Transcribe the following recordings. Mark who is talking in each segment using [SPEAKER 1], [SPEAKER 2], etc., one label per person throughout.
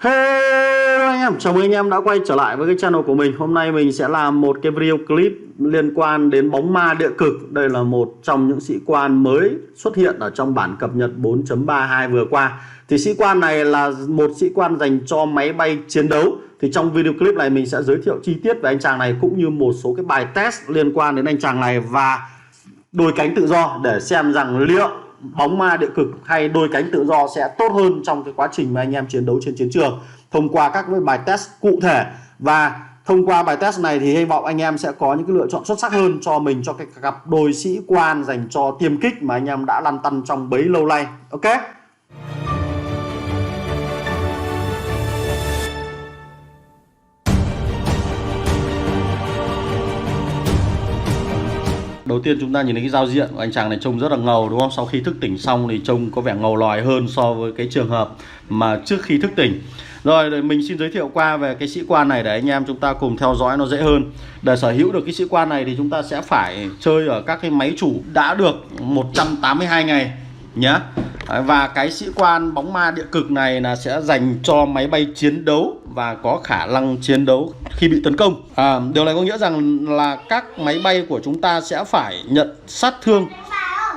[SPEAKER 1] Hello anh em, chào mừng anh em đã quay trở lại với cái channel của mình. Hôm nay mình sẽ làm một cái video clip liên quan đến bóng ma địa cực. Đây là một trong những sĩ quan mới xuất hiện ở trong bản cập nhật 4.32 vừa qua. Thì sĩ quan này là một sĩ quan dành cho máy bay chiến đấu. Thì trong video clip này mình sẽ giới thiệu chi tiết về anh chàng này cũng như một số cái bài test liên quan đến anh chàng này và đôi cánh tự do để xem rằng liệu bóng ma địa cực hay đôi cánh tự do sẽ tốt hơn trong cái quá trình mà anh em chiến đấu trên chiến trường thông qua các bài test cụ thể. Và thông qua bài test này thì hy vọng anh em sẽ có những cái lựa chọn xuất sắc hơn cho mình, cho cái cặp đôi sĩ quan dành cho tiêm kích mà anh em đã lăn tăn trong bấy lâu nay. Ok. Đầu tiên chúng ta nhìn thấy cái giao diện của anh chàng này trông rất là ngầu đúng không? Sau khi thức tỉnh xong thì trông có vẻ ngầu lòi hơn so với cái trường hợp mà trước khi thức tỉnh. Rồi mình xin giới thiệu qua về cái sĩ quan này để anh em chúng ta cùng theo dõi nó dễ hơn. Để sở hữu được cái sĩ quan này thì chúng ta sẽ phải chơi ở các cái máy chủ đã được 182 ngày nhé. Và cái sĩ quan bóng ma địa cực này là sẽ dành cho máy bay chiến đấu và có khả năng chiến đấu khi bị tấn công. Điều này có nghĩa rằng là các máy bay của chúng ta sẽ phải nhận sát thương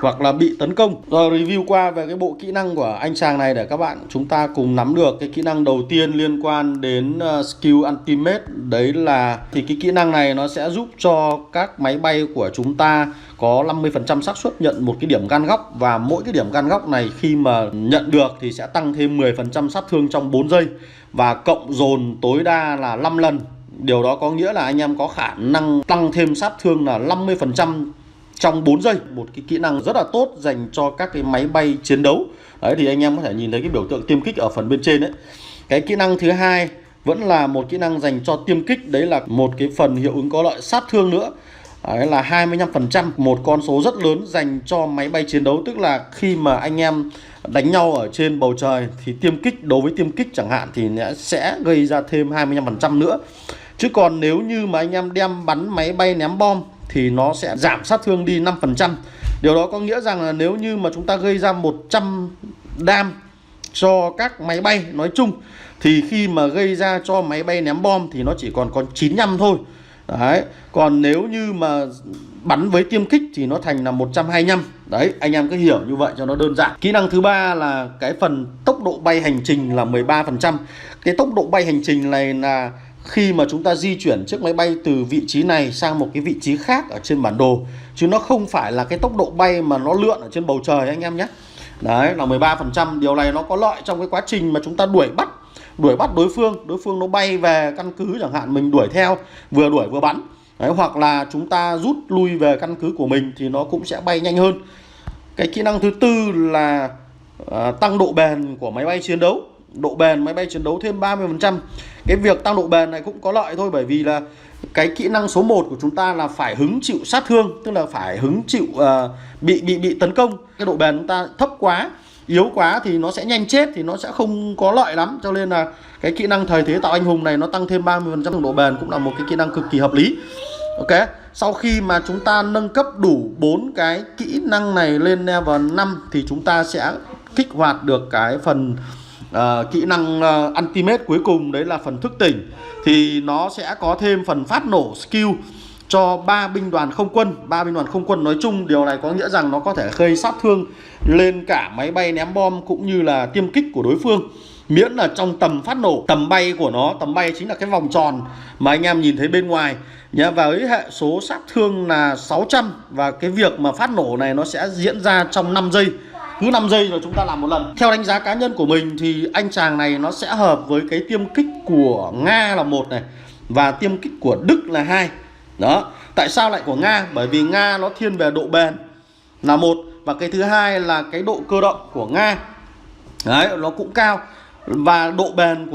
[SPEAKER 1] hoặc là bị tấn công. Rồi review qua về cái bộ kỹ năng của anh chàng này để các bạn chúng ta cùng nắm được. Cái kỹ năng đầu tiên liên quan đến skill ultimate, đấy là thì cái kỹ năng này nó sẽ giúp cho các máy bay của chúng ta có 50% xác suất nhận một cái điểm gan góc, và mỗi cái điểm gan góc này khi mà nhận được thì sẽ tăng thêm 10% sát thương trong 4 giây và cộng dồn tối đa là 5 lần. Điều đó có nghĩa là anh em có khả năng tăng thêm sát thương là 50% trong 4 giây. Một cái kỹ năng rất là tốt dành cho các cái máy bay chiến đấu. Đấy thì anh em có thể nhìn thấy cái biểu tượng tiêm kích ở phần bên trên đấy. Cái kỹ năng thứ hai vẫn là một kỹ năng dành cho tiêm kích, đấy là một cái phần hiệu ứng có lợi sát thương nữa. Đấy là 25%, một con số rất lớn dành cho máy bay chiến đấu. Tức là khi mà anh em đánh nhau ở trên bầu trời thì tiêm kích, đối với tiêm kích chẳng hạn thì sẽ gây ra thêm 25% nữa. Chứ còn nếu như mà anh em đem bắn máy bay ném bom thì nó sẽ giảm sát thương đi 5%. Điều đó có nghĩa rằng là nếu như mà chúng ta gây ra 100 đam cho các máy bay nói chung thì khi mà gây ra cho máy bay ném bom thì nó chỉ còn 95 thôi. Đấy, còn nếu như mà bắn với tiêm kích thì nó thành là 125. Đấy, anh em cứ hiểu như vậy cho nó đơn giản. Kỹ năng thứ ba là cái phần tốc độ bay hành trình là 13%. Cái tốc độ bay hành trình này là khi mà chúng ta di chuyển chiếc máy bay từ vị trí này sang một cái vị trí khác ở trên bản đồ, chứ nó không phải là cái tốc độ bay mà nó lượn ở trên bầu trời anh em nhé. Đấy là 13%. Điều này nó có lợi trong cái quá trình mà chúng ta đuổi bắt đối phương nó bay về căn cứ chẳng hạn, mình đuổi theo, vừa đuổi vừa bắn. Đấy, hoặc là chúng ta rút lui về căn cứ của mình thì nó cũng sẽ bay nhanh hơn. Cái kỹ năng thứ tư là tăng độ bền của máy bay chiến đấu. Độ bền máy bay chiến đấu thêm 30%. Cái việc tăng độ bền này cũng có lợi thôi, bởi vì là cái kỹ năng số 1 của chúng ta là phải hứng chịu sát thương, tức là phải hứng chịu bị tấn công. Cái độ bền chúng ta thấp quá, yếu quá thì nó sẽ nhanh chết, thì nó sẽ không có lợi lắm. Cho nên là cái kỹ năng thời thế tạo anh hùng này nó tăng thêm 30% độ bền cũng là một cái kỹ năng cực kỳ hợp lý. Ok, sau khi mà chúng ta nâng cấp đủ 4 cái kỹ năng này lên level 5 thì chúng ta sẽ kích hoạt được cái phần kỹ năng ultimate cuối cùng, đấy là phần thức tỉnh. Thì nó sẽ có thêm phần phát nổ skill cho 3 binh đoàn không quân. 3 binh đoàn không quân nói chung. Điều này có nghĩa rằng nó có thể gây sát thương lên cả máy bay ném bom cũng như là tiêm kích của đối phương, miễn là trong tầm phát nổ. Tầm bay của nó, tầm bay chính là cái vòng tròn mà anh em nhìn thấy bên ngoài nhé. Và với hệ số sát thương là 600. Và cái việc mà phát nổ này nó sẽ diễn ra trong 5 giây. Cứ 5 giây rồi chúng ta làm một lần. Theo đánh giá cá nhân của mình thì anh chàng này nó sẽ hợp với cái tiêm kích của Nga là 1 này, và tiêm kích của Đức là 2. Đó. Tại sao lại của Nga? Bởi vì Nga nó thiên về độ bền là 1, và cái thứ hai là cái độ cơ động của Nga. Đấy, nó cũng cao. Và độ bền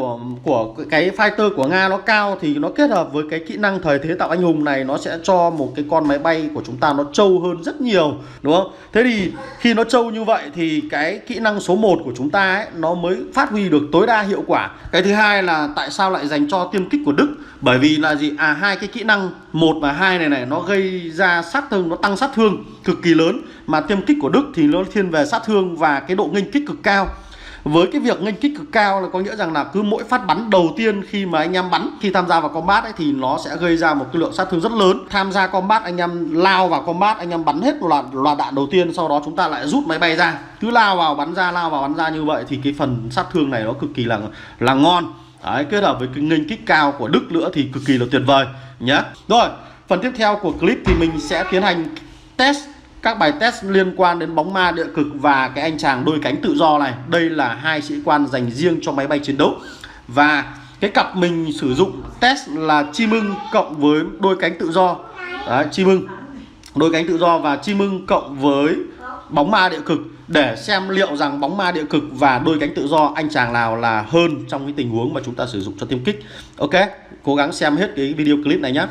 [SPEAKER 1] của cái fighter của Nga nó cao, thì nó kết hợp với cái kỹ năng thời thế tạo anh hùng này, nó sẽ cho một cái con máy bay của chúng ta nó trâu hơn rất nhiều, đúng không? Thế thì khi nó trâu như vậy thì cái kỹ năng số 1 của chúng ta ấy, nó mới phát huy được tối đa hiệu quả. Cái thứ hai là tại sao lại dành cho tiêm kích của Đức? Bởi vì là gì? Hai cái kỹ năng 1 và 2 này nó gây ra sát thương, nó tăng sát thương cực kỳ lớn. Mà tiêm kích của Đức thì nó thiên về sát thương và cái độ nghênh kích cực cao. Với cái việc nghênh kích cực cao là có nghĩa rằng là cứ mỗi phát bắn đầu tiên khi mà anh em bắn, khi tham gia vào combat ấy, thì nó sẽ gây ra một cái lượng sát thương rất lớn. Tham gia combat, anh em lao vào combat, anh em bắn hết loạt đạn đầu tiên, sau đó chúng ta lại rút máy bay ra, cứ lao vào bắn ra, lao vào bắn ra như vậy thì cái phần sát thương này nó cực kỳ là ngon. Đấy, kết hợp với cái nghênh kích cao của Đức nữa thì cực kỳ là tuyệt vời nhé. Rồi, phần tiếp theo của clip thì mình sẽ tiến hành test các bài test liên quan đến bóng ma địa cực và cái anh chàng đôi cánh tự do này. Đây là hai sĩ quan dành riêng cho máy bay chiến đấu. Và cái cặp mình sử dụng test là chim ưng cộng với đôi cánh tự do. Đấy, chim ưng, đôi cánh tự do và chim ưng cộng với bóng ma địa cực, để xem liệu rằng bóng ma địa cực và đôi cánh tự do anh chàng nào là hơn trong cái tình huống mà chúng ta sử dụng cho tiêm kích. Ok, cố gắng xem hết cái video clip này nhé.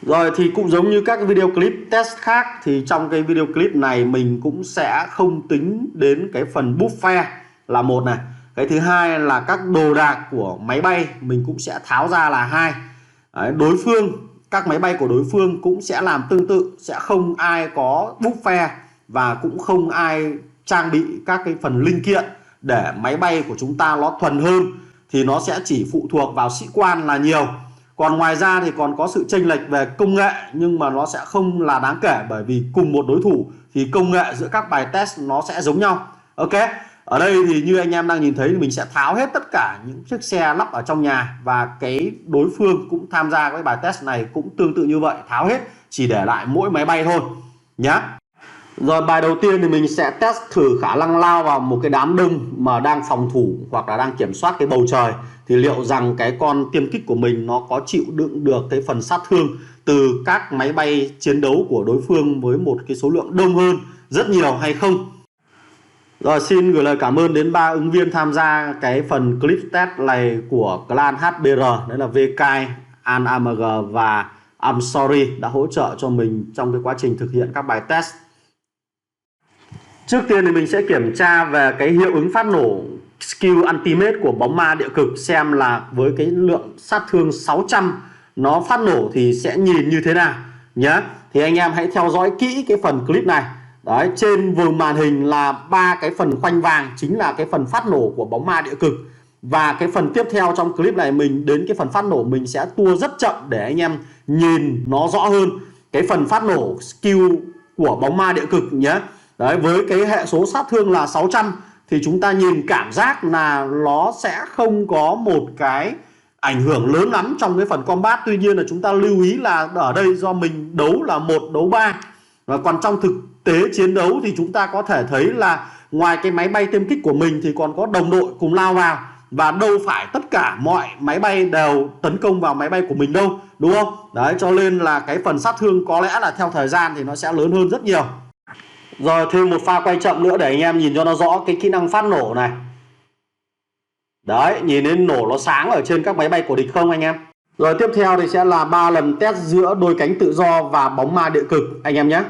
[SPEAKER 1] Rồi thì cũng giống như các cái video clip test khác, thì trong cái video clip này mình cũng sẽ không tính đến cái phần buffet là một này. Cái thứ hai là các đồ đạc của máy bay mình cũng sẽ tháo ra là hai. Đấy, đối phương, các máy bay của đối phương cũng sẽ làm tương tự, sẽ không ai có buffet và cũng không ai trang bị các cái phần linh kiện để máy bay của chúng ta nó thuần hơn, thì nó sẽ chỉ phụ thuộc vào sĩ quan là nhiều. Còn ngoài ra thì còn có sự chênh lệch về công nghệ, nhưng mà nó sẽ không là đáng kể, bởi vì cùng một đối thủ thì công nghệ giữa các bài test nó sẽ giống nhau. Ok, ở đây thì như anh em đang nhìn thấy thì mình sẽ tháo hết tất cả những chiếc xe lắp ở trong nhà, và cái đối phương cũng tham gia cái bài test này cũng tương tự như vậy, tháo hết, chỉ để lại mỗi máy bay thôi nhé. Rồi bài đầu tiên thì mình sẽ test thử khả năng lao vào một cái đám đông mà đang phòng thủ hoặc là đang kiểm soát cái bầu trời, thì liệu rằng cái con tiêm kích của mình nó có chịu đựng được cái phần sát thương từ các máy bay chiến đấu của đối phương với một cái số lượng đông hơn rất nhiều hay không. Rồi xin gửi lời cảm ơn đến 3 ứng viên tham gia cái phần clip test này của clan HBR, đấy là VK, AMG và I'm Sorry, đã hỗ trợ cho mình trong cái quá trình thực hiện các bài test. Trước tiên thì mình sẽ kiểm tra về cái hiệu ứng phát nổ skill ultimate của bóng ma địa cực, xem là với cái lượng sát thương 600 nó phát nổ thì sẽ nhìn như thế nào nhé. Thì anh em hãy theo dõi kỹ cái phần clip này. Đấy, trên vùng màn hình là 3 cái phần khoanh vàng chính là cái phần phát nổ của bóng ma địa cực. Và cái phần tiếp theo trong clip này mình đến cái phần phát nổ mình sẽ tua rất chậm để anh em nhìn nó rõ hơn cái phần phát nổ skill của bóng ma địa cực nhé. Đấy, với cái hệ số sát thương là 600 thì chúng ta nhìn cảm giác là nó sẽ không có một cái ảnh hưởng lớn lắm trong cái phần combat. Tuy nhiên là chúng ta lưu ý là ở đây do mình đấu là 1 đấu 3, và còn trong thực tế chiến đấu thì chúng ta có thể thấy là ngoài cái máy bay tiêm kích của mình thì còn có đồng đội cùng lao vào, và đâu phải tất cả mọi máy bay đều tấn công vào máy bay của mình đâu, đúng không? Đấy, cho nên là cái phần sát thương có lẽ là theo thời gian thì nó sẽ lớn hơn rất nhiều. Rồi thêm một pha quay chậm nữa để anh em nhìn cho nó rõ cái kỹ năng phát nổ này. Đấy, nhìn đến nổ nó sáng ở trên các máy bay của địch không anh em? Rồi tiếp theo thì sẽ là 3 lần test giữa đôi cánh tự do và bóng ma địa cực anh em nhé.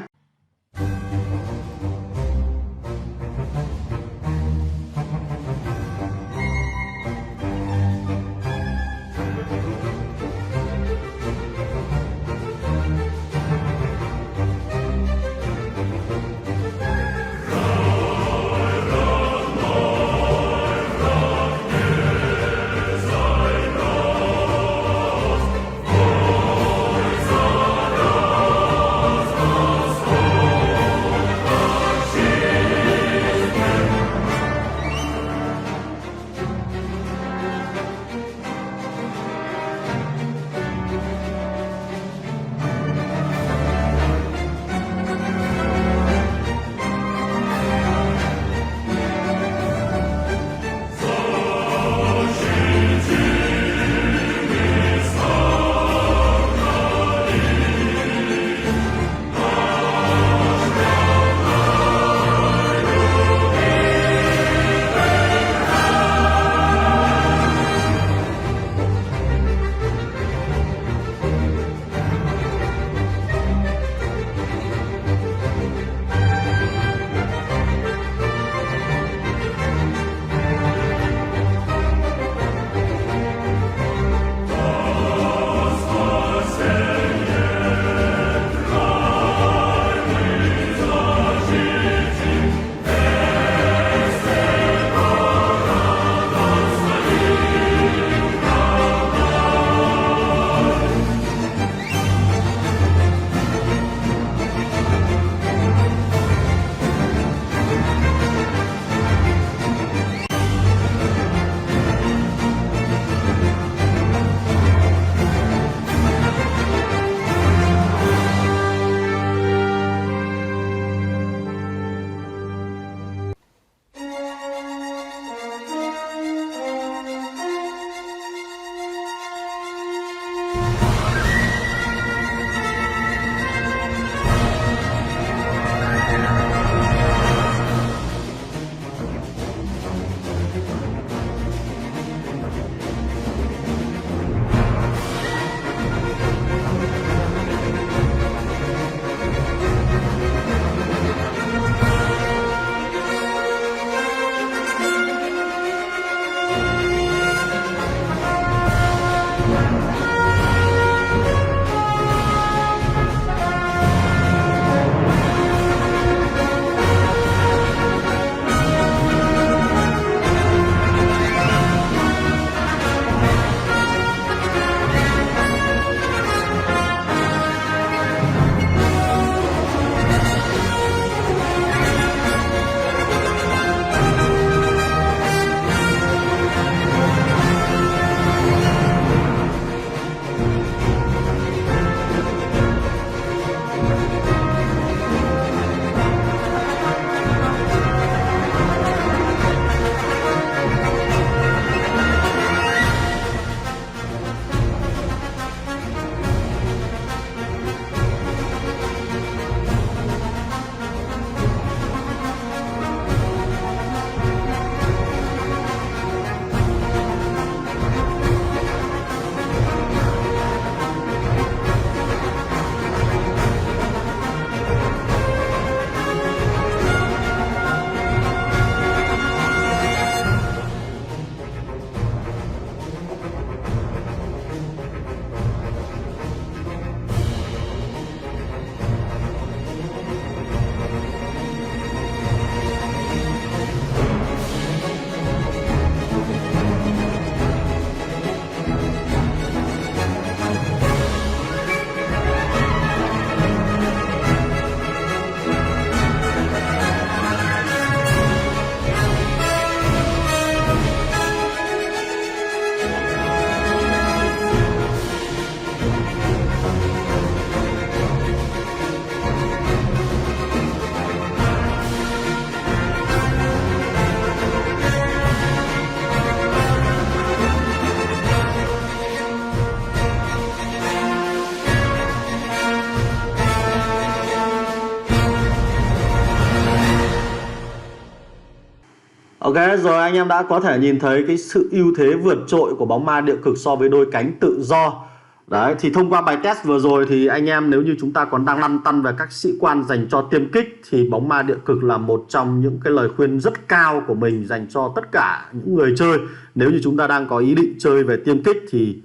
[SPEAKER 1] Ok, rồi anh em đã có thể nhìn thấy cái sự ưu thế vượt trội của bóng ma địa cực so với đôi cánh tự do. Đấy, thì thông qua bài test vừa rồi thì anh em nếu như chúng ta còn đang lăn tăn về các sĩ quan dành cho tiêm kích thì bóng ma địa cực là một trong những cái lời khuyên rất cao của mình dành cho tất cả những người chơi. Nếu như chúng ta đang có ý định chơi về tiêm kích thì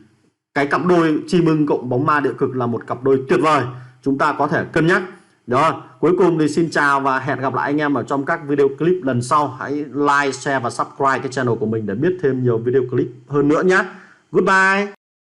[SPEAKER 1] cái cặp đôi chim ưng cộng bóng ma địa cực là một cặp đôi tuyệt vời. Chúng ta có thể cân nhắc. Đó, cuối cùng thì xin chào và hẹn gặp lại anh em ở trong các video clip lần sau. Hãy like, share và subscribe cái channel của mình để biết thêm nhiều video clip hơn nữa nhé. Goodbye.